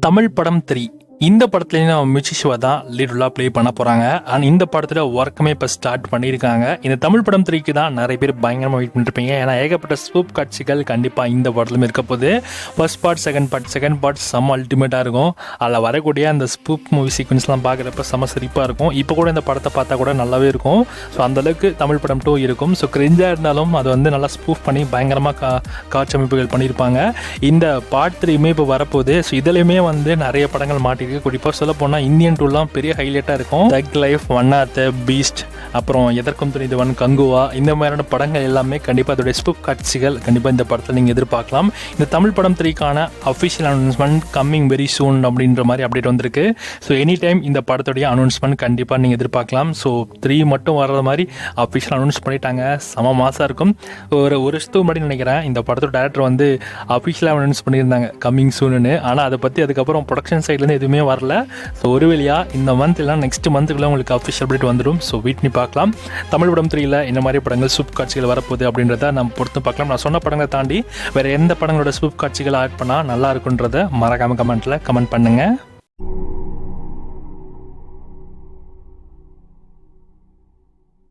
தமிழ் படம் 3 இந்த படத்துலேயும் நம்ம மிர்ச்சி சிவா தான் லீடுலாக ப்ளே பண்ண போகிறாங்க. அண்ட் இந்த படத்தில் ஒர்க்குமே இப்போ ஸ்டார்ட் பண்ணியிருக்காங்க. இந்த தமிழ் படம் 3க்கு தான் நிறைய பேர் பயங்கரமாக வெயிட் பண்ணிருப்பீங்க. ஏன்னா ஏகப்பட்ட ஸ்கூப் காட்சிகள் கண்டிப்பாக இந்த படத்துலையும் இருக்க போது. ஃபர்ஸ்ட் பார்ட் செகண்ட் பார்ட் செம்ம அல்டிமேட்டாக இருக்கும். அதில் வரக்கூடிய அந்த ஸ்பூப் மூவி சீக்வன்ஸ்லாம் பார்க்குறப்ப செம்ம சிரிப்பாக இருக்கும். இப்போ கூட இந்த படத்தை பார்த்தா கூட நல்லாவே இருக்கும். ஸோ அந்தளவுக்கு தமிழ் படம் 2 இருக்கும். ஸோ கிரிஞ்சாக இருந்தாலும் அது வந்து நல்லா ஸ்பூப் பண்ணி பயங்கரமாக காட்சி அமைப்புகள் பண்ணியிருப்பாங்க. இந்த பார்ட் 3மே இப்போ வரப்போகுது. ஸோ இதுலேயுமே வந்து நிறைய படங்கள் மாட்டி குறிப்பாக சொல்ல போனால் இந்தியன் டூலாம் பெரிய ஹைலைட்டாக இருக்கும். தக் லைஃப், ஒன் ஆர்த், பீஸ்ட், அப்புறம் எதற்கும் துணிந்தவன், கங்குவா, இந்த மாதிரியான படங்கள் எல்லாமே கண்டிப்பாக அதோடைய ஸ்பூப் காட்சிகள் கண்டிப்பாக இந்த படத்தில் நீங்கள் எதிர்பார்க்கலாம். இந்த தமிழ் படம் 3க்கான official announcement coming very soon அப்படின்ற மாதிரி அப்டேட் வந்திருக்கு. ஸோ எனி டைம் இந்த படத்துடைய அனௌன்ஸ்மெண்ட் கண்டிப்பாக நீங்கள் எதிர்பார்க்கலாம். ஸோ 3 மட்டும் வர்ற மாதிரி அஃபிஷியல் அனௌன்ஸ் பண்ணிட்டாங்க. செம மாசாக இருக்கும். ஒரு வருஷத்துக்கு முன்னாடி நினைக்கிறேன் இந்த படத்தோட டேரக்டர் வந்து அஃபிஷியலாக அனௌன்ஸ் பண்ணியிருந்தாங்க கம்மிங் சூன்னு. ஆனால் அதை பற்றி அதுக்கப்புறம் ப்ரொடக்ஷன் சைட்லேருந்து எதுவுமே வரல. ஸோ ஒரு வழியாக இந்த மந்த் இல்லை நெக்ஸ்ட் மந்த்துக்குள்ள உங்களுக்கு அஃபிஷியல் அப்டேட் வந்துடும். ஸோ வெயிட் பண்ணி பார்க்கலாம். தமிழ் படம் 3ல இந்த மாதிரி படங்கள் சூப் காட்சிகள் வரப்போகுது அப்படின்றத நம்ம பொறுத்து பார்க்கலாம். நான் சொன்ன படங்களை தாண்டி வேறு எந்த படங்களோட சூப் காட்சிகள் ஆட் பண்ணால் நல்லா இருக்குன்றதை மறக்காமல் கமெண்ட்டில் கமெண்ட் பண்ணுங்கள்.